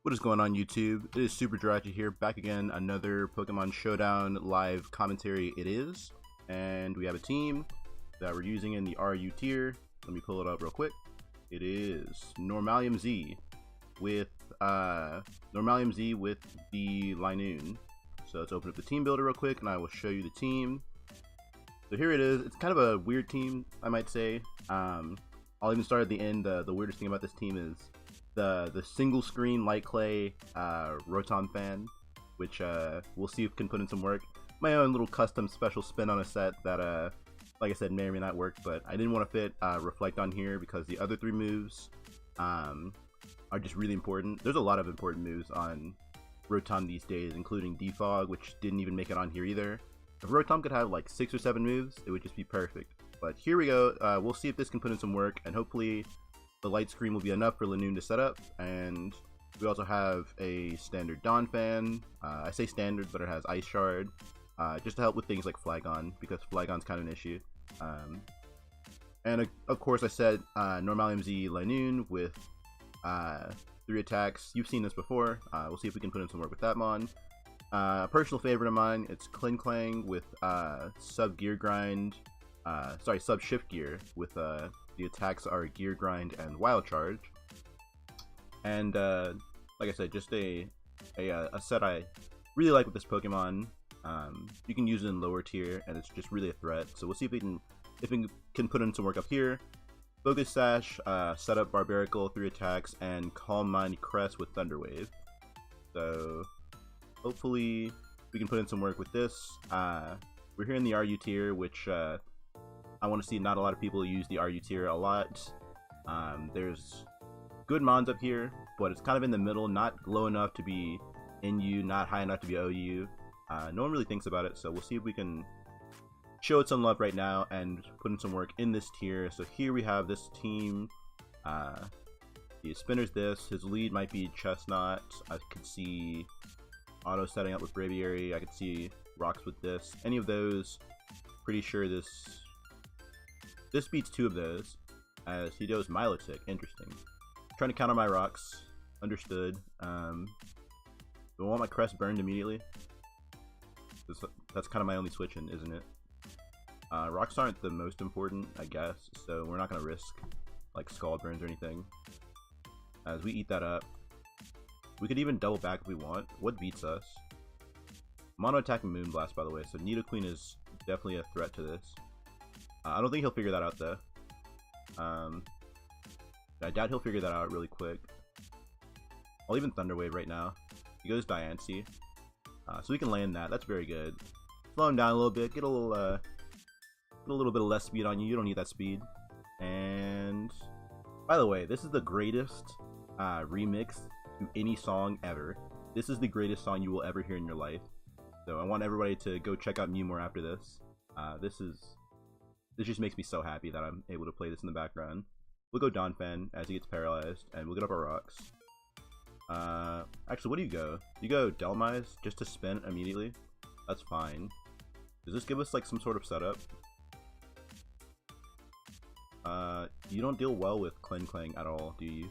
What is going on, YouTube? It is SuperJirachi here, back again, another Pokemon Showdown live commentary it is. And we have a team that we're using in the RU tier. Let me pull it up real quick. It is Normalium Z with the Linoone. So let's open up the team builder real quick and I will show you the team. So here it is. It's kind of a weird team, I might say. I'll even start at the end. The weirdest thing about this team is the single screen light clay Rotom fan, which we'll see if can put in some work. My own little custom special spin on a set that like I said, may or may not work, but I didn't want to fit Reflect on here because the other three moves are just really important. There's a lot of important moves on Rotom these days, including Defog, which didn't even make it on here either. If Rotom could have like 6 or 7 moves, it would just be perfect. But here we go. We'll see if this can put in some work, and hopefully the light screen will be enough for Linoone to set up. And we also have a standard Dawn fan. I say standard, but it has Ice Shard, just to help with things like Flygon, because Flygon's kind of an issue. And of course I said Normalium Z Linoone with 3 attacks. You've seen this before. We'll see if we can put in some work with that mon. Personal favorite of mine, it's Klinklang with sub shift gear with the attacks are Gear Grind and Wild Charge. And like I said, just a set I really like with this Pokemon. You can use it in lower tier and it's just really a threat. So we'll see if we can put in some work up here. Focus Sash, set up Barbarical, 3 attacks, and Calm Mind Crest with Thunder Wave. So hopefully we can put in some work with this. We're here in the RU tier, which I want to see not a lot of people use the RU tier a lot. There's good mons up here, but it's kind of in the middle, not low enough to be NU, not high enough to be OU. No one really thinks about it, so we'll see if we can show it some love right now and put in some work in this tier. So here we have this team. The spinner's this. His lead might be Chestnut. I could see Auto setting up with Braviary. I could see Rocks with this. Any of those. Pretty sure this beats 2 of those. As he does Milotic. Interesting. Trying to counter my Rocks. Understood. Do I want my Crest burned immediately? That's kind of my only switch in, isn't it? Rocks aren't the most important, I guess, so we're not going to risk like Scald Burns or anything. As we eat that up. We could even double back if we want. What beats us? Mono attacking Moonblast, by the way, so Nidoqueen is definitely a threat to this. I don't think he'll figure that out though. I doubt he'll figure that out really quick. I'll even Thunder Wave right now. He goes Diancie. So we can land that. That's very good. Slow him down a little bit. Get a little bit of less speed on you. You don't need that speed. And by the way, this is the greatest remix to any song ever. This is the greatest song you will ever hear in your life. So I want everybody to go check out Mew more after this. This just makes me so happy that I'm able to play this in the background. We'll go Donphan as he gets paralyzed, and we'll get up our Rocks. Actually, what do you go? You go Delmise just to spin immediately? That's fine. Does this give us like some sort of setup? You don't deal well with Klinklang at all, do you?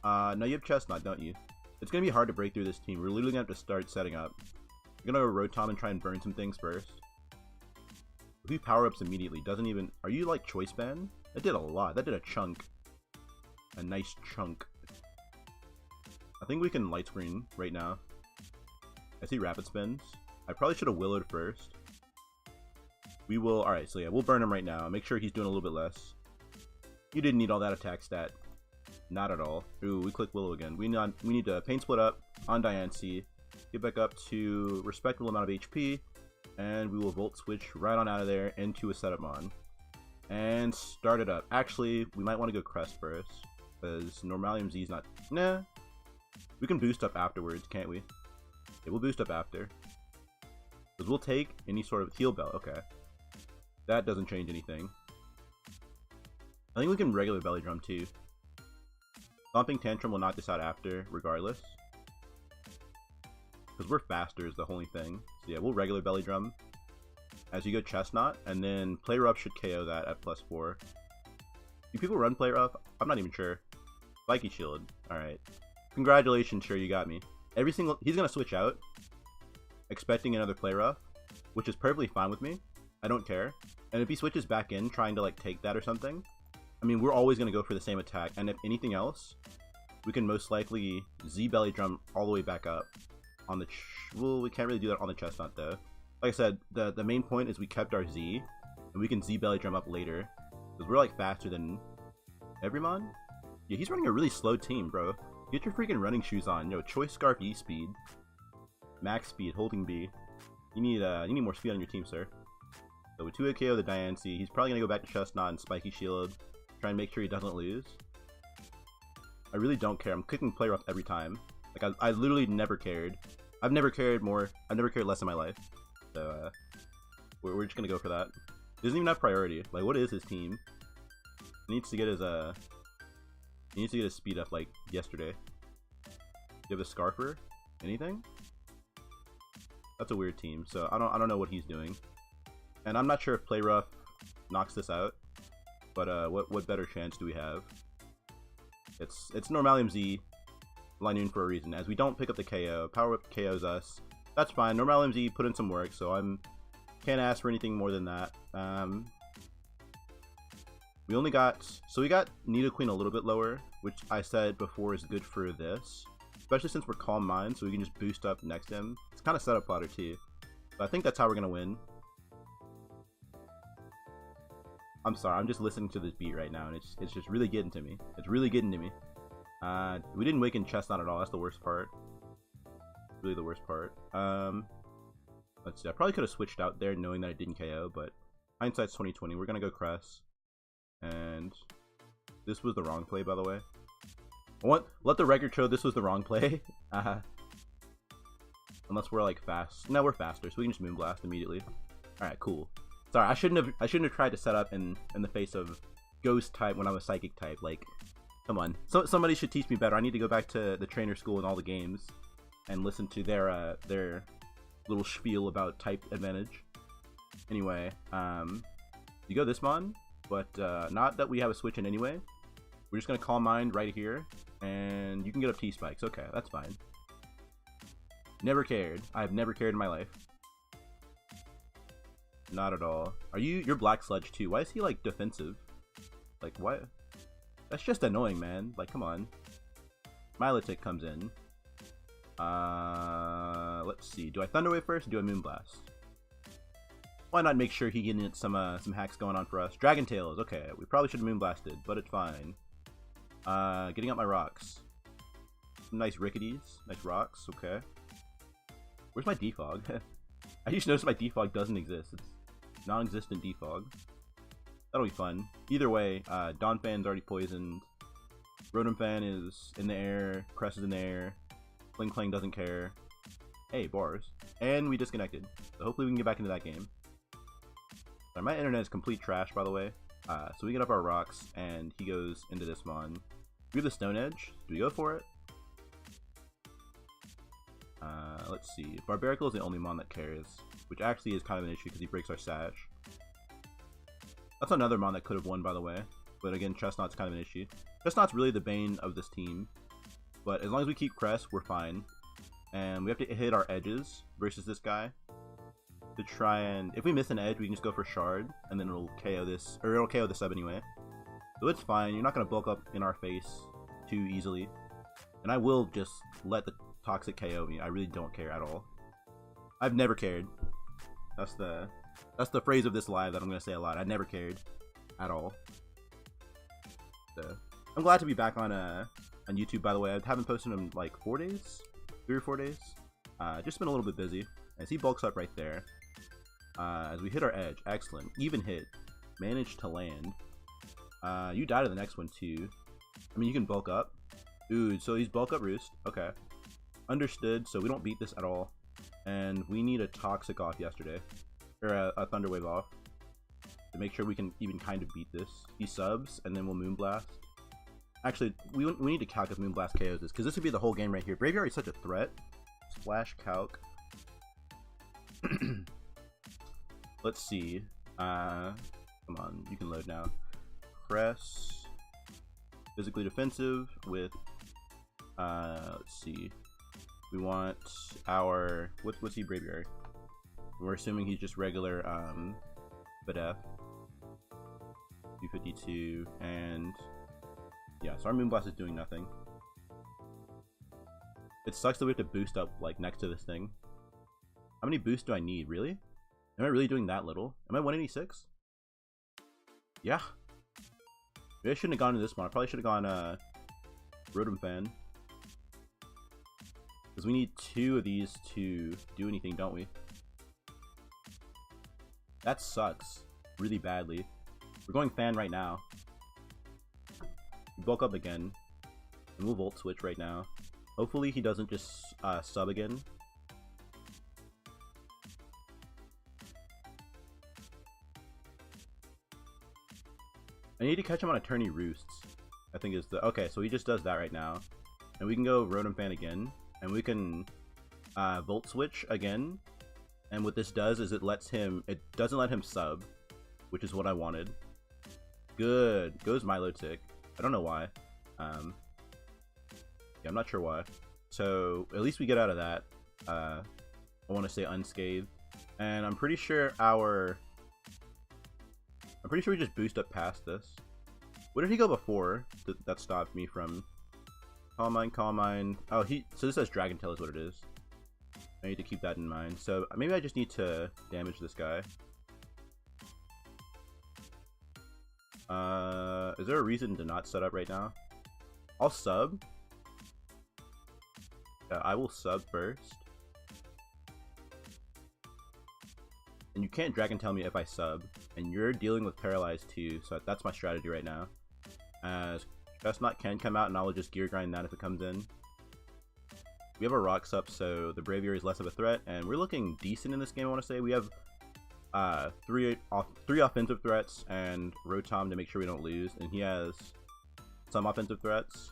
No, you have Chestnut, don't you? It's gonna be hard to break through this team. We're literally gonna have to start setting up. We're gonna go Rotom and try and burn some things first. If we power ups immediately, doesn't even. Are you like Choice Band? That did a lot. That did a chunk. A nice chunk. I think we can light screen right now. I see Rapid Spins. I probably should have Willowed first. We will. Alright, so yeah, we'll burn him right now. Make sure he's doing a little bit less. You didn't need all that attack stat. Not at all. Ooh, we click Willow again. We need to Pain Split up on Diancie. Get back up to respectable amount of HP. And we will Volt Switch right on out of there into a setup mon. And start it up. Actually, we might want to go Crest first. Because Normalium Z is not. Nah. We can boost up afterwards, can't we? Yeah, we'll boost up after. Because we'll take any sort of Heal Bell. Okay. That doesn't change anything. I think we can regular Belly Drum too. Stomping Tantrum will knock this out after, regardless. Because we're faster is the only thing. So yeah, we'll regular Belly Drum. As you go Chestnut, and then Play Rough should KO that at +4. Do people run Play Rough? I'm not even sure. Spiky Shield. Alright. Congratulations, sure, you got me. He's gonna switch out, expecting another play rough, which is perfectly fine with me. I don't care. And if he switches back in, trying to like take that or something, I mean, we're always gonna go for the same attack. And if anything else, we can most likely Z belly drum all the way back up on the. Well, we can't really do that on the chestnut though. Like I said, the main point is we kept our Z, and we can Z belly drum up later because we're like faster than Everymon. Yeah, he's running a really slow team, bro. Get your freaking running shoes on. Yo, choice scarf E speed, max speed, holding B. You need more speed on your team, sir. So with 2 KO the Diancie, he's probably gonna go back to chestnut and spiky shield, try and make sure he doesn't lose. I really don't care. I'm clicking play rough every time. Like I literally never cared. I've never cared less in my life. So we're just gonna go for that. He doesn't even have priority. Like, what is his team? He needs to get his speed up like yesterday. Do you have a Scarfer? Anything? That's a weird team. So I don't know what he's doing. And I'm not sure if play rough knocks this out. But what better chance do we have? It's Normalium Z Linoone for a reason, as we don't pick up the KO. Power Whip KOs us. That's fine. Normalium Z put in some work, so can't ask for anything more than that. We got Nidoqueen a little bit lower, which I said before is good for this, especially since we're Calm Mind, so we can just boost up next to him. It's kind of setup fodder too, but I think that's how we're gonna win. I'm sorry, I'm just listening to this beat right now, and it's just really getting to me. It's really getting to me. We didn't waken chestnut at all. That's the worst part. Really the worst part. Let's see. I probably could have switched out there knowing that I didn't KO, but hindsight's 2020. We're gonna go Cress, and this was the wrong play, by the way. Let the record show this was the wrong play. Unless we're like fast. No, we're faster, so we can just Moonblast immediately. All right, cool. Sorry, I shouldn't have tried to set up in the face of Ghost type when I'm a Psychic type. Like, come on. Somebody should teach me better. I need to go back to the trainer school and all the games and listen to their little spiel about type advantage. Anyway, you go this mon, but not that we have a switch in anyway. We're just gonna Calm Mind right here, and you can get up T-Spikes. Okay, that's fine. Never cared. I have never cared in my life. Not at all. You're Black Sludge too. Why is he like defensive? Like, what? That's just annoying, man. Like, come on. Milotic comes in. Let's see. Do I Thunder Wave first or do I Moonblast? Why not make sure he gets some hacks going on for us? Dragon Tails. Okay, we probably should have Moonblasted, but it's fine. Getting up my rocks. Some nice Ricketies. Nice rocks. Okay. Where's my Defog? I just noticed my Defog doesn't exist. It's non-existent Defog. That'll be fun. Either way, Donphan's already poisoned. Rotom is in the air. Cress is in the air. Kling Klang doesn't care. Hey, bars. And we disconnected. So hopefully we can get back into that game. My internet is complete trash, by the way. So we get up our rocks, and he goes into this mon. We have the Stone Edge. Do we go for it? Let's see. Barbarical is the only mon that cares, which actually is kind of an issue because he breaks our Sash. That's another mon that could have won, by the way. But again, Chestnut's kind of an issue. Chestnut's really the bane of this team. But as long as we keep Cress, we're fine. And we have to hit our edges versus this guy to try and... If we miss an edge, we can just go for Shard, and then it'll KO this, or it'll KO the sub anyway. So it's fine. You're not going to bulk up in our face too easily. And I will just let the Toxic KO me. I really don't care at all. I've never cared. That's the phrase of this live that I'm going to say a lot. I never cared at all. So I'm glad to be back on YouTube, by the way. I haven't posted in like 4 days, 3 or 4 days. Just been a little bit busy. As he bulks up right there. As we hit our edge, excellent. Even hit, managed to land. You die to the next one too. I mean, you can bulk up. Ooh, so he's bulk up Roost. Okay, understood. So we don't beat this at all, and we need a Toxic off yesterday, or a Thunder Wave off to make sure we can even kind of beat this. He subs, and then we'll Moonblast. Actually, we need to calc if Moonblast KOs this, because this would be the whole game right here. Braviary is such a threat. Splash calc. Let's see. Come on, you can load now. Press. Physically defensive with Let's see. We want our what's he Braviary? We're assuming he's just regular Badef. 252 and yeah, so our Moonblast is doing nothing. It sucks that we have to boost up like next to this thing. How many boosts do I need? Really? Am I really doing that little? Am I 186? Yeah. Maybe I shouldn't have gone to this one. I probably should have gone Rotom Fan. Because we need 2 of these to do anything, don't we? That sucks really badly. We're going Fan right now. We bulk up again. And we'll Volt Switch right now. Hopefully he doesn't just sub again. I need to catch him on a Tourney Roosts. I think is the... Okay, so he just does that right now. And we can go Rotom Fan again. And we can Volt Switch again. And what this does is it doesn't let him sub. Which is what I wanted. Good. Goes Milotic. I don't know why. Yeah, I'm not sure why. So, at least we get out of that. I want to say unscathed. And I'm pretty sure we just boost up past this. Where did he go before that stopped me from... Calm Mind. Oh, so this says Dragon Tail is what it is. I need to keep that in mind. So, maybe I just need to damage this guy. Is there a reason to not set up right now? I'll sub. I will sub first. And you can't Dragon Tail me if I sub. And you're dealing with Paralyzed too, so that's my strategy right now. As Chestnut can come out and I will just Gear Grind that if it comes in. We have a Rocks up, so the Braviary is less of a threat, and we're looking decent in this game, I want to say. We have three offensive threats and Rotom to make sure we don't lose, and he has some offensive threats,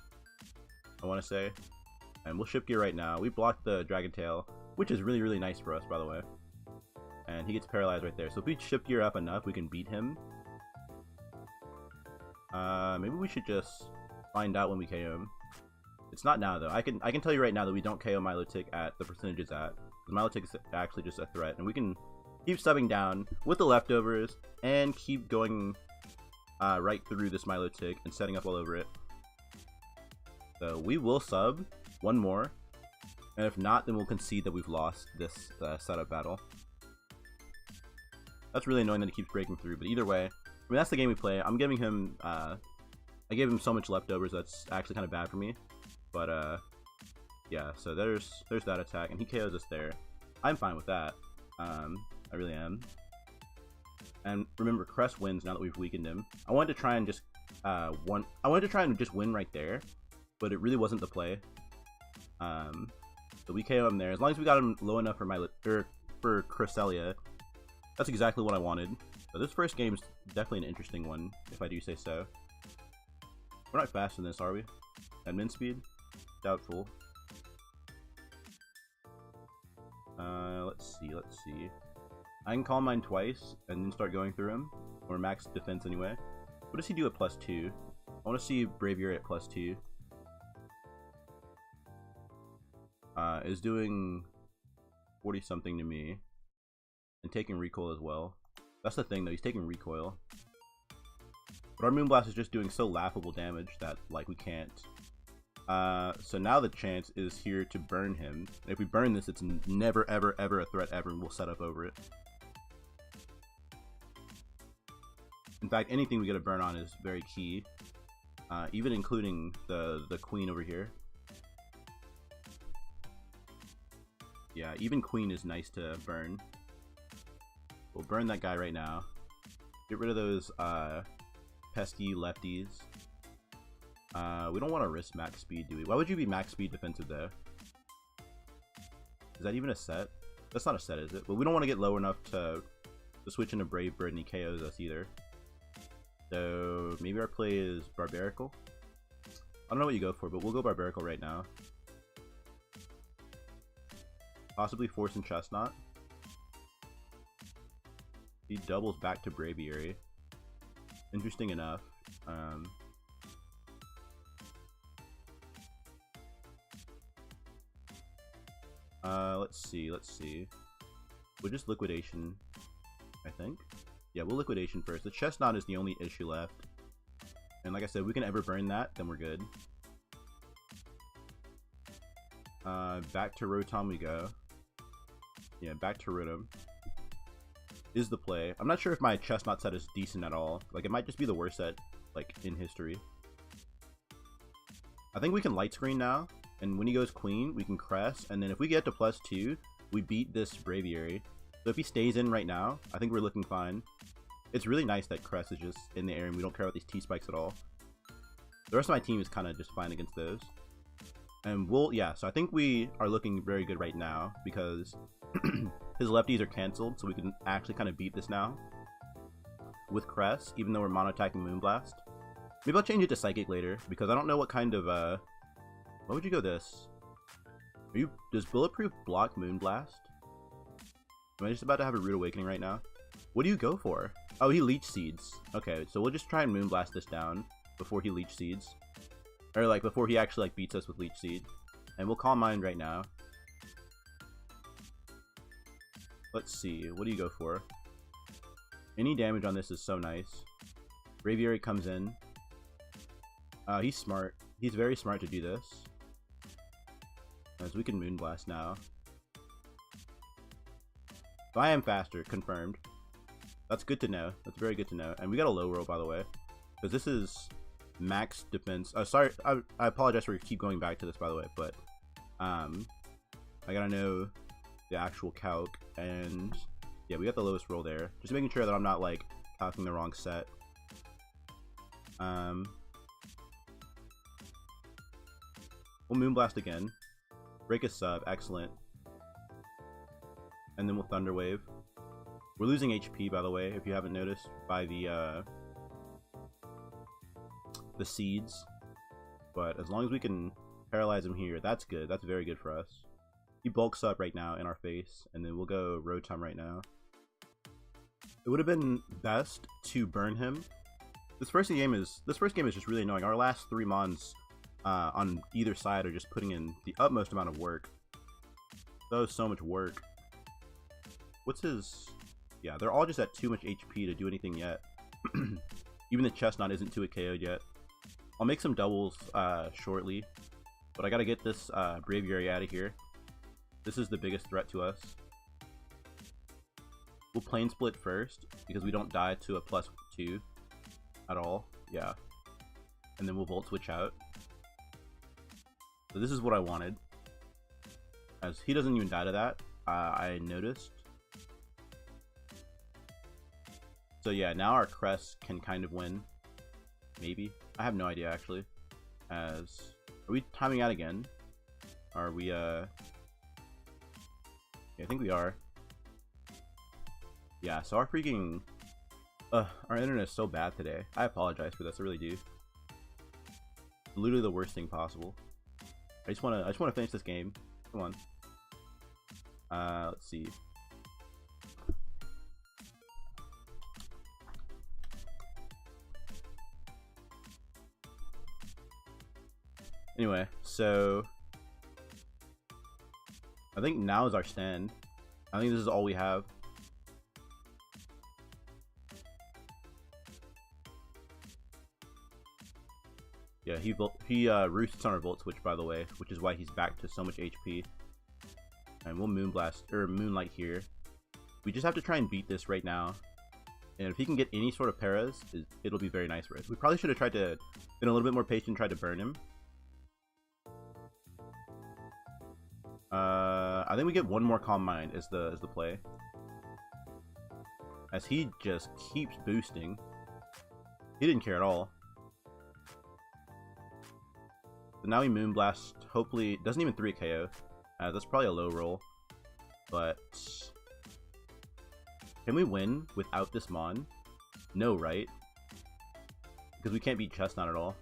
I want to say. And we'll Shift Gear right now. We blocked the Dragon Tail, which is really, really nice for us, by the way. And he gets paralyzed right there. So if we Shift Gear up enough, we can beat him. Maybe we should just find out when we KO him. It's not now though. I can tell you right now that we don't KO Milotic at the percentages at. Milotic is actually just a threat, and we can keep subbing down with the leftovers and keep going right through this Milotic and setting up all over it. So we will sub one more, and if not, then we'll concede that we've lost this setup battle. That's really annoying that he keeps breaking through, but either way, I mean, that's the game we play. I'm giving him, I gave him so much leftovers that's actually kind of bad for me. But, yeah, so there's that attack, and he KOs us there. I'm fine with that. I really am. And remember, Crest wins now that we've weakened him. I wanted to try and just, win right there, but it really wasn't the play. So we KO him there. As long as we got him low enough for Cresselia, that's exactly what I wanted. So this first game is definitely an interesting one, if I do say so. We're not faster than this, are we? Admin speed? Doubtful. Let's see. I can Calm Mind twice and then start going through him. Or max defense anyway. What does he do at +2? I want to see Braviary at +2. Is doing 40 something to me. And taking recoil as well. That's the thing though, he's taking recoil. But our Moonblast is just doing so laughable damage that, like, we can't. So now the chance is here to burn him. And if we burn this, it's never ever ever a threat ever, and we'll set up over it. In fact, anything we get a burn on is very key. Even including the Queen over here. Yeah, even Queen is nice to burn. We'll burn that guy right now. Get rid of those pesky lefties. We don't want to risk max speed, do we? Why would you be max speed defensive though? Is that even a set? That's not a set, is it? But we don't want to get low enough to switch into Brave Bird and he KOs us either. So maybe our play is Barbarical? I don't know what you go for, but we'll go Barbarical right now. Possibly Force and Chestnut. He doubles back to Braviary. Interesting enough. Let's see. We'll just liquidation, I think. Yeah, we'll liquidation first. The chestnut is the only issue left. And like I said, we can ever burn that, then we're good. Back to Rotom we go. Yeah, back to Rotom is the play. I'm not sure if my chestnut set is decent at all. Like, it might just be the worst set, like, in history. I think we can light screen now, and when he goes queen, we can crest, and then if we get to +2, we beat this Braviary. So if he stays in right now, I think we're looking fine. It's really nice that crest is just in the air and we don't care about these T-spikes at all. The rest of my team is kind of just fine against those. And yeah, so I think we are looking very good right now because his lefties are cancelled, so we can actually kind of beat this now with crest, even though we're mono-attacking Moonblast. Maybe I'll change it to Psychic later, because I don't know what kind of, why would you go this? Does Bulletproof block Moonblast? Am I just about to have a Rude Awakening right now? What do you go for? Oh, he Leech Seeds. Okay, so we'll just try and Moonblast this down before he Leech Seeds. Or, like, before he actually, like, beats us with Leech Seed. And we'll Calm Mind right now. Let's see, what do you go for? Any damage on this is so nice. Braviary comes in. He's smart. He's very smart to do this. As we can Moonblast now. So I am faster, confirmed. That's good to know. That's very good to know. And we got a low roll, by the way. Because this is max defense. Sorry, I apologize for keep going back to this, by the way. But I gotta know the actual calc. And yeah, we got the lowest roll there. Just making sure that I'm not, like, calcing the wrong set. We'll Moonblast again. Break a sub, excellent. And then we'll Thunder Wave. We're losing HP, by the way, if you haven't noticed, by the seeds. But as long as we can paralyze him here, that's good. That's very good for us. He bulks up right now in our face, and then we'll go Rotom right now. It would have been best to burn him. This first game is just really annoying. Our last 3 mons on either side are just putting in the utmost amount of work. That was so much work. What's his... Yeah, they're all just at too much HP to do anything yet. Even the chestnut isn't 2 KO'd yet. I'll make some doubles shortly, but I gotta get this Braviary out of here. This is the biggest threat to us. We'll Plane Split first, because we don't die to a +2 at all. Yeah. And then we'll Volt Switch out. So this is what I wanted. As he doesn't even die to that, I noticed. So yeah, now our crest can kind of win. Maybe. I have no idea, actually. Are we timing out again? Are we, Yeah, I think we are. Yeah, so our freaking... our internet is so bad today. I apologize for this, I really do. Literally the worst thing possible. I just wanna finish this game. Come on. Let's see. Anyway, so I think now is our stand. I think this is all we have. Yeah, he roosts on our Volt Switch, by the way, which is why he's back to so much HP. And we'll Moonblast, or Moonlight here. We just have to try and beat this right now. And if he can get any sort of paras, it'll be very nice for us. We probably should have tried to, been a little bit more patient, tried to burn him. I think we get one more Calm Mind is the play. As he just keeps boosting. He didn't care at all. So now we Moonblast, hopefully, doesn't even 3 KO. That's probably a low roll. But can we win without this Mon? No, right? Because we can't beat Chestnut at all.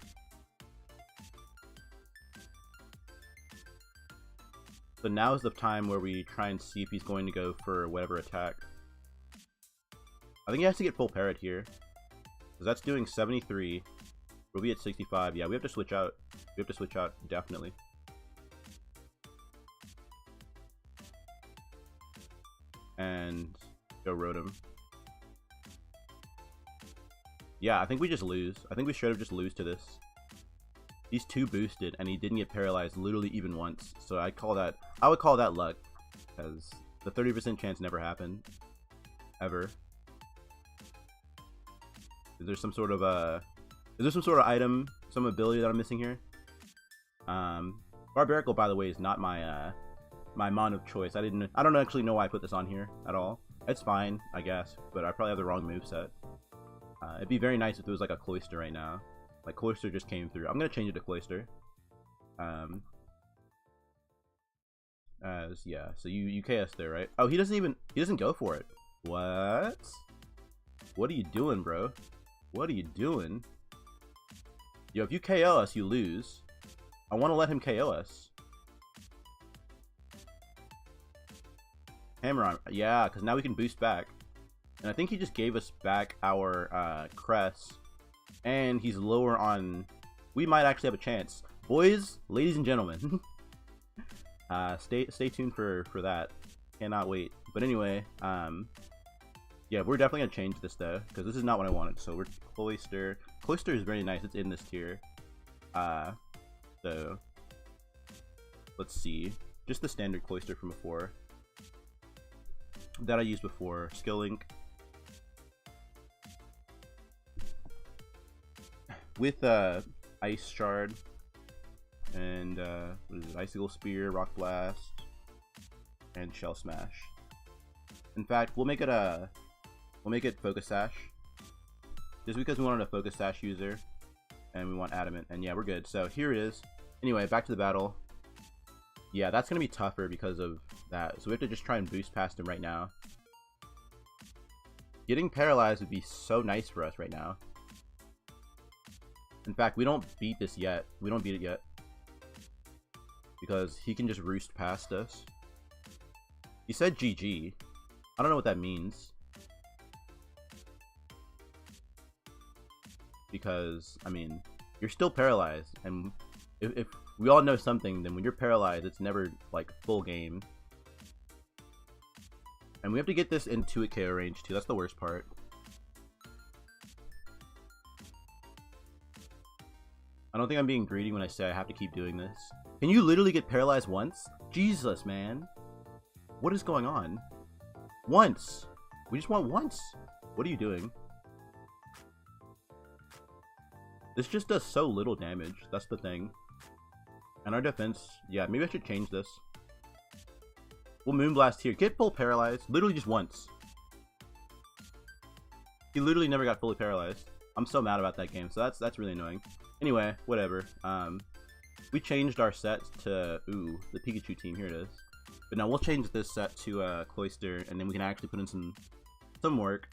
So now is the time where we try and see if he's going to go for whatever attack. I think he has to get full parrot here. Because that's doing 73. We'll be at 65. Yeah, we have to switch out. We have to switch out, definitely. and go Rotom. Yeah, I think we just lose. I think we should have just lose to this. He's 2 boosted, and he didn't get paralyzed literally even once. So I would call that luck, because the 30% chance never happened, ever. Is there some sort of item, some ability that I'm missing here? Barbarical, by the way, is not my my mon of choice. I don't actually know why I put this on here at all. It's fine, I guess, but I probably have the wrong moveset. It'd be very nice if it was like a Cloyster right now. Like Cloyster just came through. I'm gonna change it to Cloyster. Yeah, so you KS there, right? Oh, he doesn't go for it. What? What are you doing, bro? What are you doing? Yo, if you KO us, you lose. I want to let him KO us. Hammer on. Yeah, because now we can boost back. And I think he just gave us back our crest. And he's lower on... We might actually have a chance. Boys, ladies and gentlemen. Stay tuned for that. Cannot wait. But anyway, yeah, we're definitely going to change this though. Because this is not what I wanted. So we're Cloyster. Cloyster is very nice. It's in this tier. So let's see. Just the standard Cloyster from before. That I used before. Skill Link. With Ice Shard and what is it? Icicle Spear, Rock Blast, and Shell Smash. In fact, we'll make it Focus Sash, just because we wanted a Focus Sash user, and we want Adamant, and yeah, we're good. So here it is. Anyway, back to the battle. Yeah, that's gonna be tougher because of that. So we have to just try and boost past him right now. Getting paralyzed would be so nice for us right now. In fact, we don't beat this yet. We don't beat it yet. Because he can just roost past us. He said GG. I don't know what that means. Because, I mean, you're still paralyzed. And if we all know something, then when you're paralyzed, it's never, like, full game. And we have to get this into a KO range, too. That's the worst part. I don't think I'm being greedy when I say I have to keep doing this. Can you literally get paralyzed once? Jesus, man. What is going on? Once! We just want once! What are you doing? This just does so little damage. That's the thing. And our defense... Yeah, maybe I should change this. We'll Moonblast here. Get full paralyzed. Literally just once. He literally never got fully paralyzed. I'm so mad about that game, so that's really annoying. Anyway, whatever. We changed our set to the Pikachu team. Here it is. But now we'll change this set to Cloyster, and then we can actually put in some work.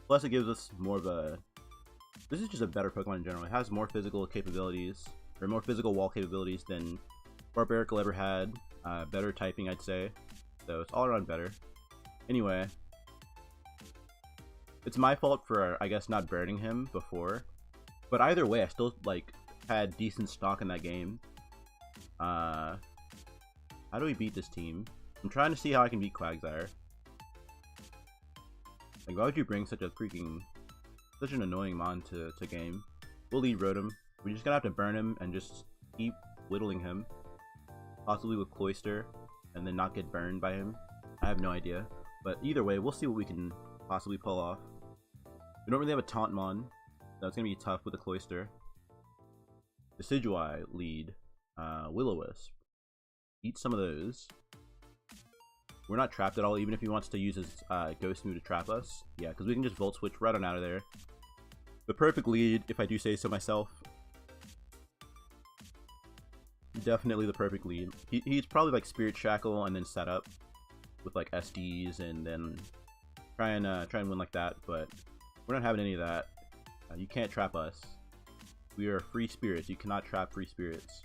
Plus, it gives us more of a. This is just a better Pokemon in general. It has more physical capabilities, or more physical wall capabilities than Barbarical ever had. Better typing, I'd say. So it's all around better. Anyway. It's my fault for, I guess, not burning him before. But either way, I still, like, had decent stock in that game. How do we beat this team? I'm trying to see how I can beat Quagsire. Like, why would you bring such an annoying mon to game? We'll lead Rotom. We're just gonna have to burn him and just keep whittling him. Possibly with Cloyster, and then not get burned by him. I have no idea. But either way, we'll see what we can possibly pull off. We don't really have a Tauntmon. That's gonna be tough with the Cloyster. Decidueye lead. Will-O-Wisp. Eat some of those. We're not trapped at all, even if he wants to use his Ghost move to trap us. Yeah, because we can just Volt Switch right on out of there. The perfect lead, if I do say so myself. Definitely the perfect lead. He's probably like Spirit Shackle and then set up with like SDs and then try and win like that, but we're not having any of that. You can't trap us. We are free spirits. You cannot trap free spirits.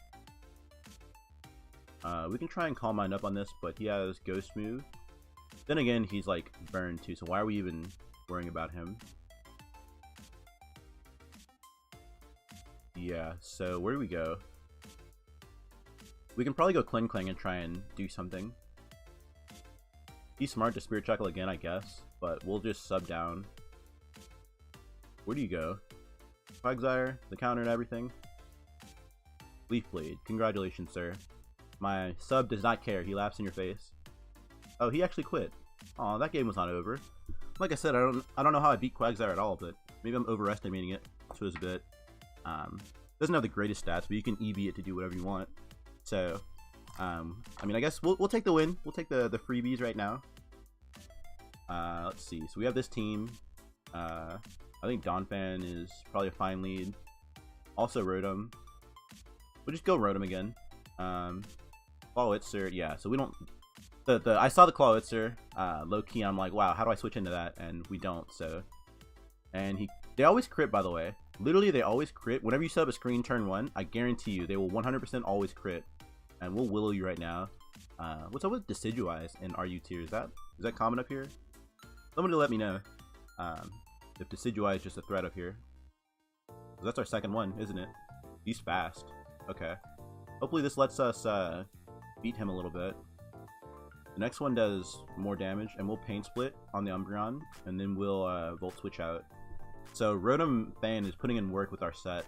We can try and Calm Mind up on this, but he has Ghost move. Then again, he's like burned too, so why are we even worrying about him? Yeah, so where do we go? We can probably go Clang and try and do something. He's smart to Spirit Chuckle again, I guess, but we'll just sub down. Where do you go? Quagsire, the counter and everything. Leaf Blade, congratulations, sir. My sub does not care, he laughs in your face. Oh, he actually quit. Aw, that game was not over. Like I said, I don't know how I beat Quagsire at all, but maybe I'm overestimating it to his bit. Doesn't have the greatest stats, but you can EV it to do whatever you want. So, I mean, I guess we'll take the win. We'll take the freebies right now. Let's see. So we have this team. I think Donphan is probably a fine lead. Also Rotom. We'll just go Rotom again. Clawitzer, yeah. So we don't. I saw the Clawitzer low key. I'm like, wow, how do I switch into that? And we don't. So, and they always crit, by the way. Literally, they always crit. Whenever you set up a screen turn 1, I guarantee you they will 100% always crit. And we'll Willow you right now. What's up with Decidueyes in RU tier? Is that common up here? Somebody let me know if Decidueye is just a threat up here. That's our second one, isn't it? He's fast. Okay. Hopefully this lets us beat him a little bit. The next one does more damage, and we'll Pain Split on the Umbreon, and then we'll Volt Switch out. So Rotom Fan is putting in work with our set.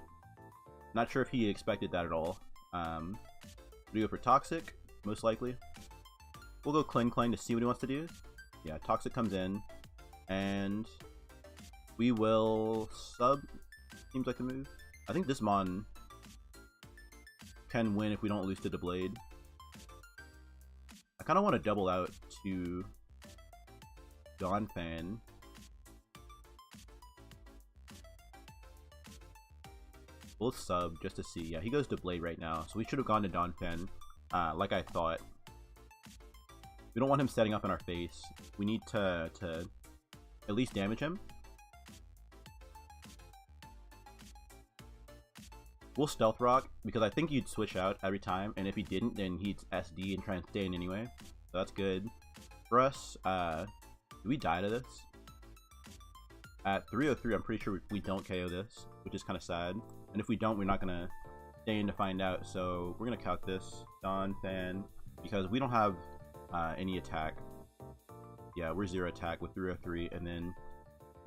Not sure if he expected that at all. We go for Toxic, most likely. We'll go Clang to see what he wants to do. Yeah, Toxic comes in, and we will sub. Seems like the move. I think this Mon can win if we don't lose to the Blade. I kind of want to double out to Donphan. We'll sub just to see. Yeah, he goes to Blade right now, so we should have gone to Donphan, like I thought. We don't want him setting up in our face. We need to at least damage him. We'll Stealth Rock, because I think he'd switch out every time, and if he didn't, then he'd SD and try and stay in anyway. So that's good. For us, do we die to this? At 303, I'm pretty sure we don't KO this, which is kind of sad. And if we don't, we're not going to stay in to find out. So we're going to calc this, Donphan, because we don't have any attack. Yeah, we're 0 attack with 303, and then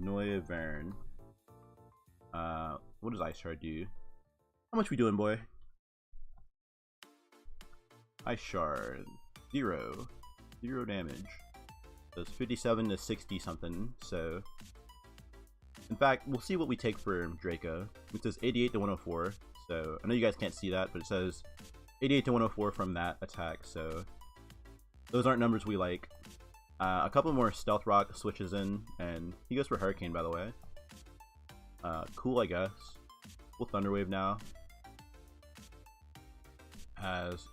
Noivern. What does Ice Shard do? How much we doing, boy? Ice Shard. 0 damage. So it's 57 to 60 something, so... In fact, we'll see what we take for Draco. It says 88 to 104, so... I know you guys can't see that, but it says 88 to 104 from that attack, so... Those aren't numbers we like. A couple more Stealth Rock switches in, and he goes for Hurricane, by the way. Cool, I guess. We'll Thunder Wave now.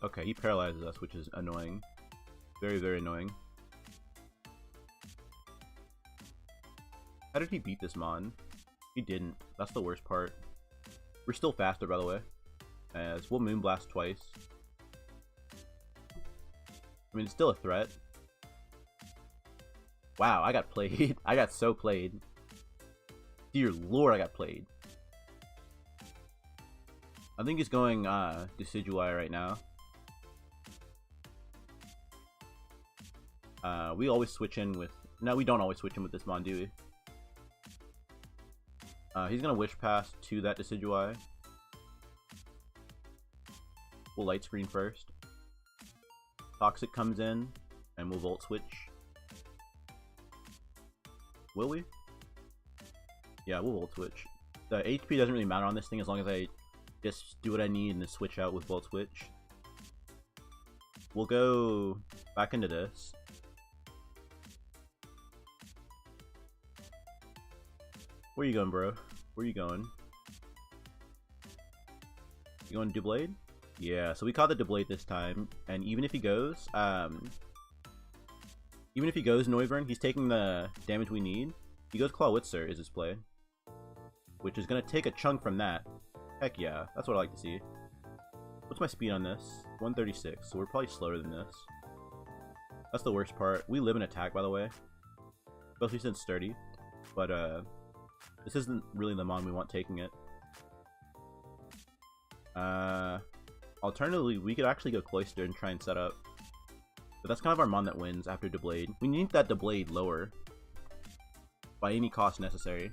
Okay, he paralyzes us, which is annoying. Very, very annoying. How did he beat this Mon? He didn't. That's the worst part. We're still faster, by the way. As we'll Moonblast twice. I mean, it's still a threat. Wow, I got played. I got so played. Dear Lord, I got played. I think he's going Decidueye right now. We always switch in with... No, we don't always switch in with this Mon, do we? He's gonna Wish Pass to that Decidueye. We'll Light Screen first. Toxic comes in, and we'll Volt Switch. Will we? Yeah, we'll Volt Switch. The HP doesn't really matter on this thing as long as I just do what I need and then switch out with Volt Switch. We'll go back into this. Where you going, bro? Where you going? You going to Blade? Yeah, so we caught the Blade this time, and even if he goes, Noivern, he's taking the damage we need. He goes Clawitzer is his play, which is gonna take a chunk from that. Heck yeah, that's what I like to see. What's my speed on this? 136, so we're probably slower than this. That's the worst part. We live in attack, by the way, especially since sturdy, but this isn't really the Mon we want taking it. Alternatively, we could actually go Cloyster and try and set up. But that's kind of our Mon that wins after Deblade. We need that Deblade lower. By any cost necessary.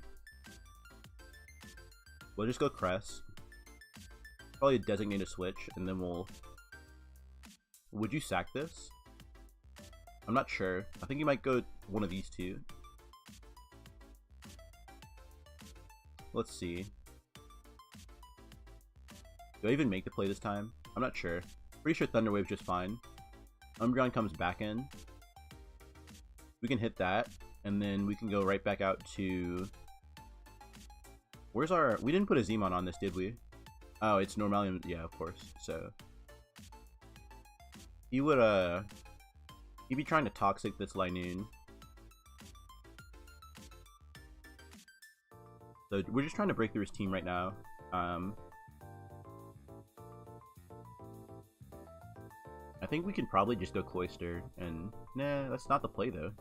We'll just go Crest. Probably designate a switch, and then we'll... Would you sack this? I'm not sure. I think you might go one of these two. Let's see. Do I even make the play this time? I'm not sure. Pretty sure Thunder Wave's just fine. Umbreon comes back in. We can hit that, and then we can go right back out to... Where's our... We didn't put a Zmon on this, did we? Oh, it's Normalium. Yeah, of course. So... He would, he'd be trying to Toxic this Linoone. So we're just trying to break through his team right now. I think we can probably just go Cloyster, and nah, that's not the play though.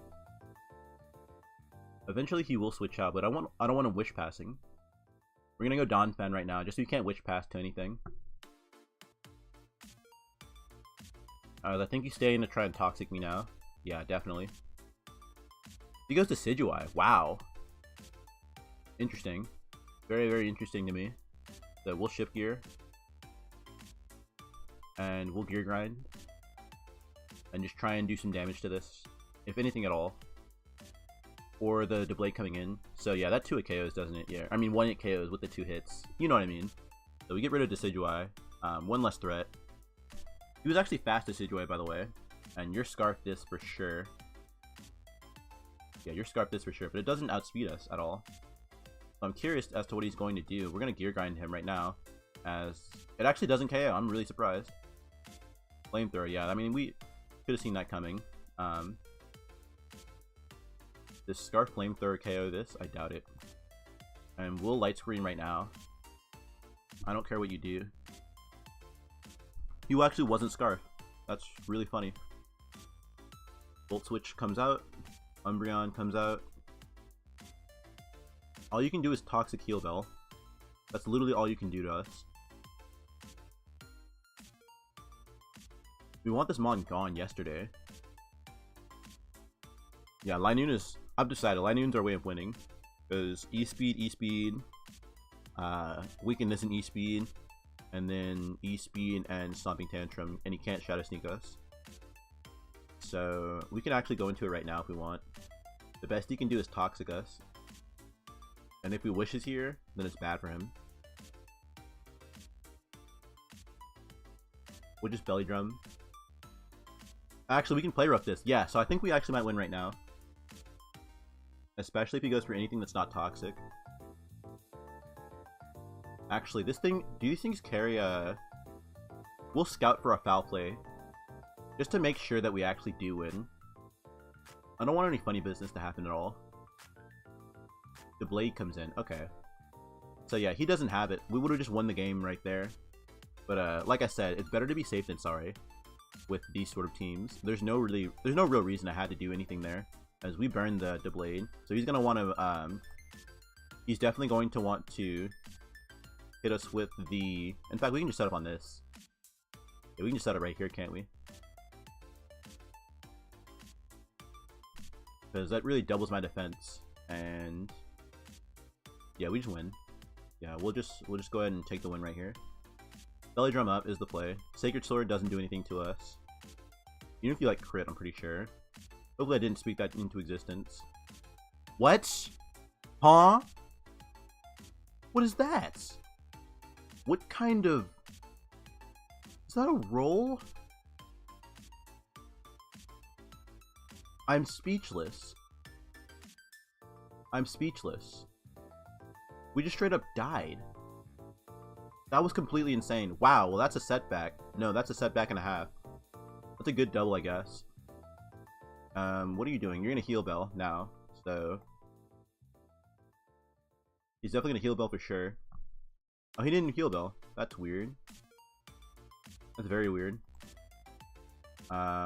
Eventually he will switch out, but I don't want him Wish Passing. We're gonna go Donphan right now, just so you can't Wish Pass to anything. I think he's staying to try and Toxic me now. Yeah, definitely. He goes to Decidueye. Wow. Interesting. Very, very interesting to me. So we'll Shift Gear. And we'll Gear Grind. And just try and do some damage to this. If anything at all. Or the Deblade coming in. So yeah, that 2-hit KOs, doesn't it? Yeah. I mean, 1-hit KOs with the 2 hits. You know what I mean. So we get rid of Decidueye. One less threat. He was actually fast Decidueye, by the way. And you're Scarf this for sure. Yeah, you're Scarf this for sure. But it doesn't outspeed us at all. So I'm curious as to what he's going to do. We're going to Gear Grind him right now. As it actually doesn't KO. I'm really surprised. Flamethrower, yeah. I mean, we could have seen that coming. Does Scarf Flamethrower KO this? I doubt it. And we'll Light Screen right now. I don't care what you do. He actually wasn't Scarf. That's really funny. Volt Switch comes out. Umbreon comes out. All you can do is Toxic Heal Bell. That's literally all you can do to us. We want this Mon gone yesterday. Yeah, Linoone is... I've decided Linoone's our way of winning. Because E-Speed, E-Speed, weaken this in E-Speed, and then E-Speed and Stomping Tantrum, and he can't Shadow Sneak us. So we can actually go into it right now if we want. The best he can do is Toxic us. And if he wishes here, then it's bad for him. We'll just Belly Drum. Actually, we can Play Rough this. Yeah, so I think we actually might win right now. Especially if he goes for anything that's not Toxic. Actually, this thing... Do these things carry a... We'll Scout for a Foul Play. Just to make sure that we actually do win. I don't want any funny business to happen at all. The Blade comes in. Okay. So yeah, he doesn't have it. We would have just won the game right there. But like I said, it's better to be safe than sorry with these sort of teams. There's no real reason I had to do anything there, as we burned the Blade. So he's gonna want to he's definitely going to want to hit us with the... In fact, we can just set up on this. Yeah, we can just set up right here, can't we? Because that really doubles my defense. And yeah, we just win. Yeah, we'll just go ahead and take the win right here. Belly Drum up is the play. Sacred Sword doesn't do anything to us. Even if you like crit, I'm pretty sure. Hopefully I didn't speak that into existence. What? Huh? What is that? What kind of... Is that a roll? I'm speechless. I'm speechless. We just straight up died. That was completely insane. Wow, well that's a setback. No, that's a setback and a half. That's a good double, I guess. What are you doing? You're gonna Heal Bell now, so... He's definitely gonna Heal Bell for sure. Oh, he didn't Heal Bell. That's weird. That's very weird.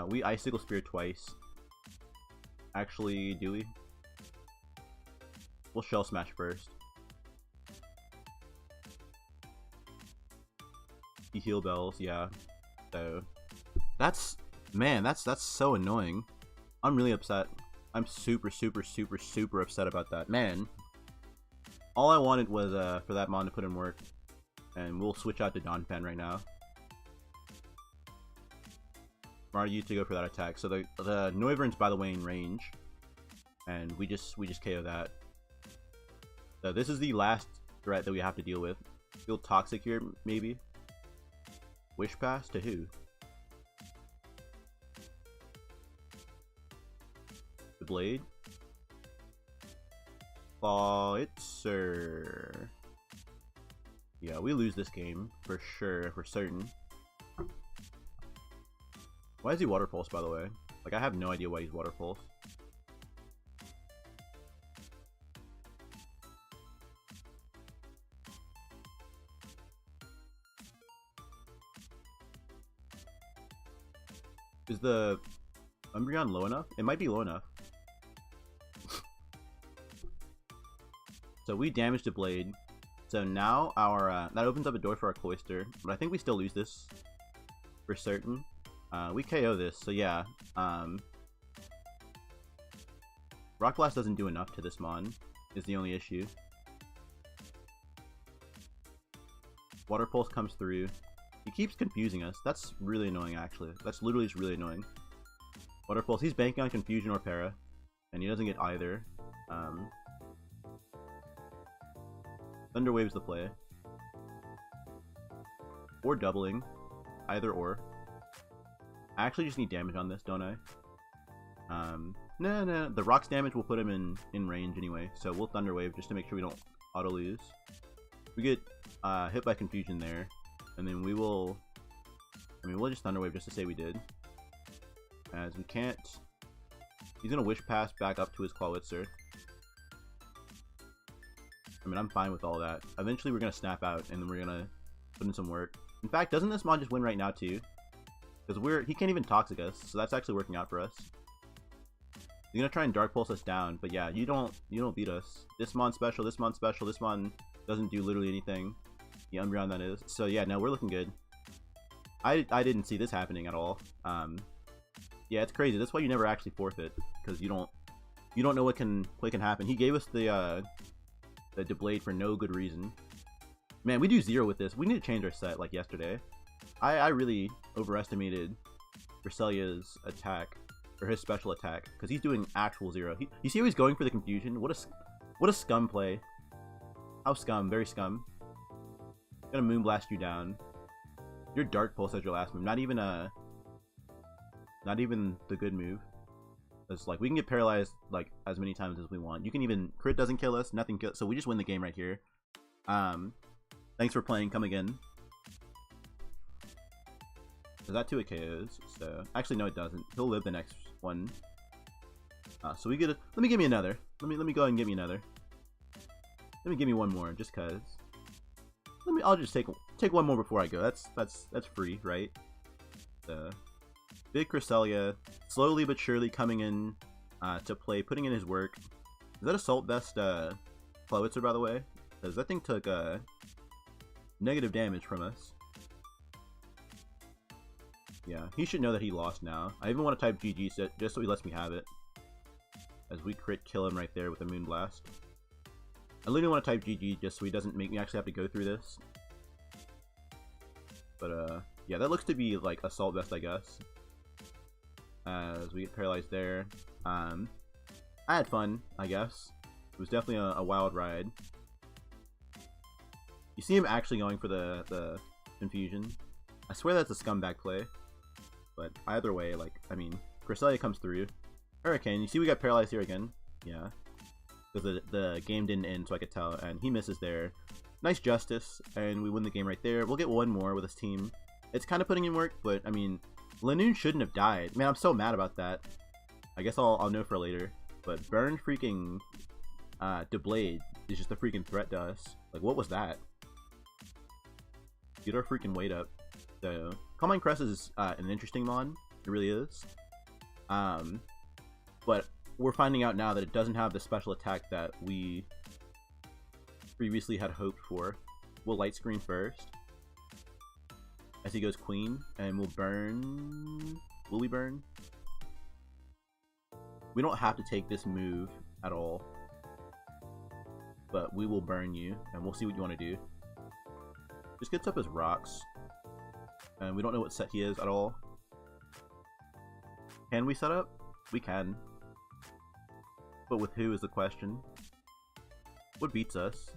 We Icicle Spear twice. Actually, do we? We'll Shell Smash first. He Heal Bells, yeah. So, that's Man, that's so annoying. I'm really upset. I'm super upset about that. Man, all I wanted was for that mon to put in work. And we'll switch out to Donphan right now. Smart you to go for that attack. So the Noivern's, by the way, in range. And we just KO that. So this is the last threat that we have to deal with. Feel toxic here, maybe. Wish pass to who? The blade. Sir. Yeah, we lose this game for sure, for certain. Why is he water pulse, by the way? Like, I have no idea why he's water pulse. Is the Umbreon low enough? It might be low enough. So we damaged the blade. So now our that opens up a door for our Cloyster, but I think we still lose this for certain. We KO this, so yeah. Rock Blast doesn't do enough to this mon, is the only issue. Water Pulse comes through. He keeps confusing us. That's really annoying, actually. That's literally just really annoying. Water Pulse. He's banking on Confusion or Para, and he doesn't get either. Thunder Wave's the play. Or doubling. Either or. I actually just need damage on this, don't I? No. The Rock's damage will put him in range anyway, so we'll Thunder Wave just to make sure we don't auto-lose. We get hit by Confusion there, and then we will... I mean, we'll just Thunder Wave just to say we did. As we can't... He's gonna Wish Pass back up to his Clawitzer. I mean, I'm fine with all that. Eventually, we're gonna snap out, and then we're gonna put in some work. In fact, doesn't this mon just win right now, too? Because he can't even Toxic us, so that's actually working out for us. He's gonna try and Dark Pulse us down, but yeah, you don't beat us. This mon special, this mon special, this mon doesn't do literally anything. The Umbreon, that is. So yeah, no, we're looking good. I didn't see this happening at all. Yeah, it's crazy. That's why you never actually forfeit, because you don't know what can happen. He gave us the Blade for no good reason. Man, we do 0 with this. We need to change our set like yesterday. I really overestimated Cresselia's attack, or his special attack, because he's doing actual 0. You see how he's going for the Confusion? What a scum play. How scum, very scum. Gonna Moonblast you down. Your Dark Pulse as your last move. Not even the good move. It's like we can get paralyzed like as many times as we want. You can even crit doesn't kill us, nothing kills. So we just win the game right here. Thanks for playing. Come again. Is that 2 KOs? So actually no, it doesn't. He'll live the next one. So we get a. Let me give me another. Let me go ahead and give me another. Let me give me one more, just cause. I'll just take one more before I go. That's free, right? So big Cresselia, slowly but surely coming in to play, putting in his work. Is that Assault Vest Clawitzer, by the way? Because that thing took negative damage from us. Yeah, he should know that he lost now. I even want to type GG just so he lets me have it. As we crit kill him right there with a Moonblast. I literally want to type GG just so he doesn't make me actually have to go through this. But yeah, that looks to be like Assault Vest, I guess. As we get paralyzed there. I had fun, I guess. It was definitely a wild ride. You see him actually going for the Confusion. I swear that's a scumbag play. But either way, like, I mean, Cresselia comes through. Hurricane, you see we got paralyzed here again? Yeah. Because the game didn't end, so I could tell. And he misses there. Nice Justice, and we win the game right there. We'll get one more with this team. It's kind of putting in work, but, I mean, Linoone shouldn't have died. Man, I'm so mad about that. I guess I'll know for later. But Burn freaking Deblade is just a freaking threat to us. Like, what was that? Get our freaking weight up. So, Calm Mind Crest is an interesting mon. It really is. But we're finding out now that it doesn't have the special attack that we previously had hoped for. We'll Light Screen first. As he goes Queen, and we'll burn... Will we burn? We don't have to take this move at all. But we will burn you, and we'll see what you want to do. Just gets up his rocks. And we don't know what set he is at all. Can we set up? We can. But with who is the question. What beats us?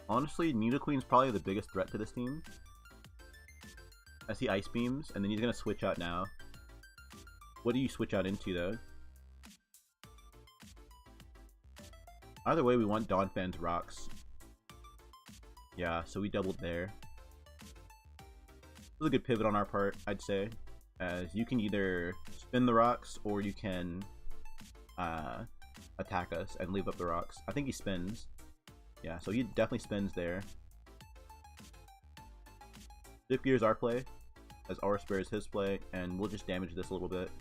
Honestly, Nidoqueen's probably the biggest threat to this team. I see Ice Beams, and then he's gonna switch out now. What do you switch out into, though? Either way, we want Donphan's rocks. Yeah, so we doubled there. It was a good pivot on our part, I'd say. As you can either spin the rocks, or you can attack us and leave up the rocks. I think he spins. Yeah, so he definitely spins there. Dip Gear's our play, as Aura Spare is his play, and we'll just damage this a little bit.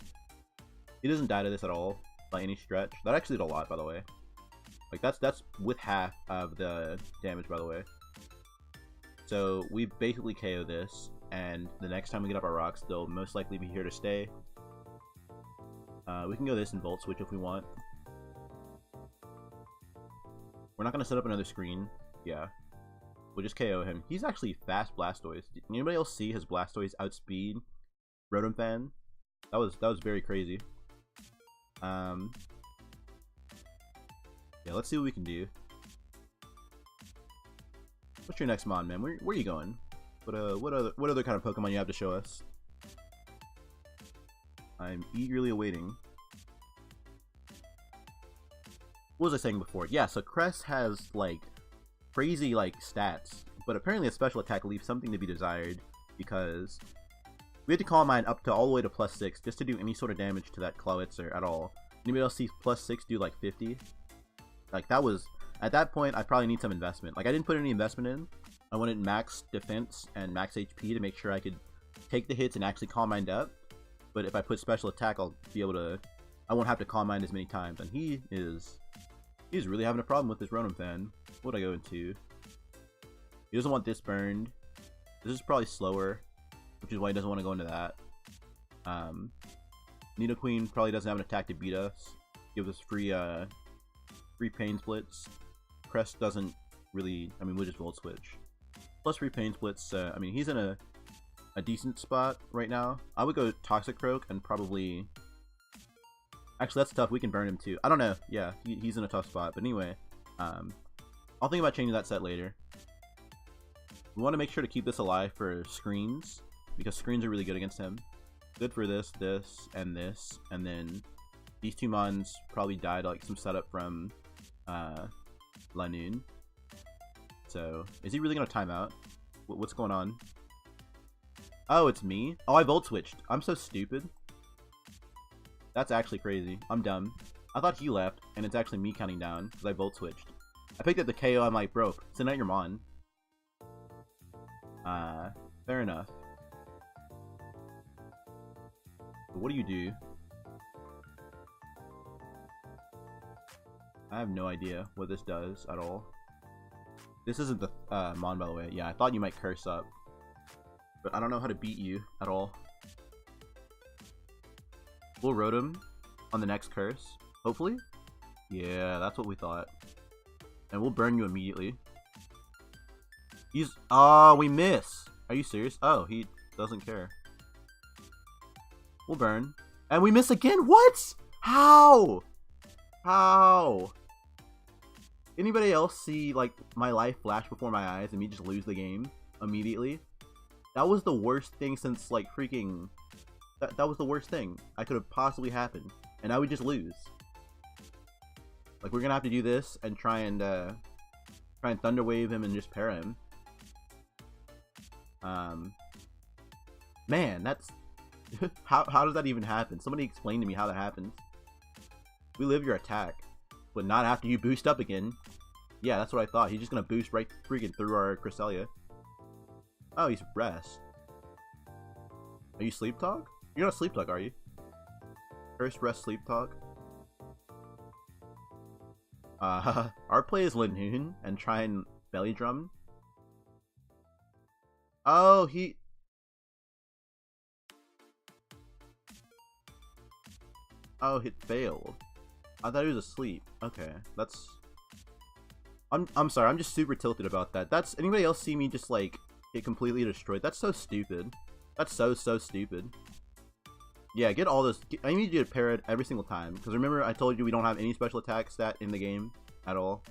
He doesn't die to this at all, by any stretch. That actually did a lot, by the way. Like, that's with half of the damage, by the way. So, we basically KO this, and the next time we get up our rocks, they'll most likely be here to stay. We can go this and Volt Switch if we want. We're not going to set up another screen. Yeah. We'll just KO him. He's actually fast Blastoise. Did anybody else see his Blastoise outspeed Rotom? That was very crazy. Yeah, let's see what we can do. What's your next mod, man? Where are you going? What other kind of Pokemon you have to show us? I'm eagerly awaiting. What was I saying before? Yeah, so Crest has like crazy like stats, but apparently a special attack leaves something to be desired because we had to Calm Mind up to all the way to +6 just to do any sort of damage to that Clawitzer at all. Anybody else see +6 do like 50? Like that was, at that point I probably need some investment. Like I didn't put any investment in. I wanted max defense and max HP to make sure I could take the hits and actually Calm Mind up. But if I put special attack, I'll be able to, I won't have to Calm Mind as many times. And he's really having a problem with this Rotom. What would I go into? He doesn't want this burned. This is probably slower, which is why he doesn't want to go into that. Nidoqueen probably doesn't have an attack to beat us. Gives us free pain splits. Crest doesn't really, I mean, we'll just Volt Switch. Plus free pain splits, I mean, he's in a decent spot right now. I would go Toxic Croak and probably, actually that's tough, we can burn him too. I don't know, yeah, he's in a tough spot, but anyway, I'll think about changing that set later. We want to make sure to keep this alive for screens, because screens are really good against him. Good for this, and then these two Mons probably died like some setup from Linoone. So, is he really going to time out? What's going on? Oh, it's me? Oh, I Volt Switched. I'm so stupid. That's actually crazy. I'm dumb. I thought he left, and it's actually me counting down, because I Volt Switched. I picked up the KO, I'm like, bro, send out your Mon. Fair enough. But what do you do? I have no idea what this does at all. This isn't the Mon, by the way. Yeah, I thought you might curse up. But I don't know how to beat you at all. We'll Rotom on the next curse. Hopefully? Yeah, that's what we thought. And we'll burn you immediately. He's... Oh, we miss! Are you serious? Oh, he doesn't care. We'll burn. And we miss again? What? How? How? Anybody else see, like, my life flash before my eyes and me just lose the game immediately? That was the worst thing since, like, freaking... That was the worst thing I could have possibly happened. And I would just lose. Like, we're gonna have to do this and try and Thunder Wave him and just pair him. Man, that's... how does that even happen? Somebody explain to me how that happens. We live your attack, but not after you boost up again. Yeah, that's what I thought. He's just gonna boost right freaking through our Cresselia. Oh, he's Rest. Are you Sleep Talk? You're not Sleep Talk, are you? First Rest Sleep Talk. Our play is Linoone and try and belly drum. Oh, he... Oh, it failed. I thought he was asleep. Okay, that's... I'm sorry, I'm just super tilted about that. That's... Anybody else see me just, like, get completely destroyed? That's so stupid. That's so stupid. Yeah, get all those... I need you to pair it every single time. Because remember, I told you we don't have any special attack stat in the game at all.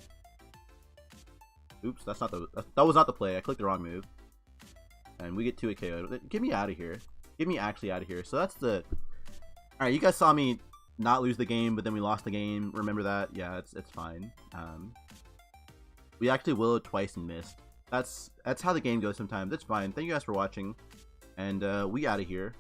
Oops, that's not the... That was not the play. I clicked the wrong move. And we get 2 KO. Get me out of here. Get me actually out of here. So that's the... Alright, you guys saw me not lose the game, but then we lost the game. Remember that? Yeah, it's fine. We actually willowed twice and missed. That's how the game goes sometimes. It's fine. Thank you guys for watching. And we out of here.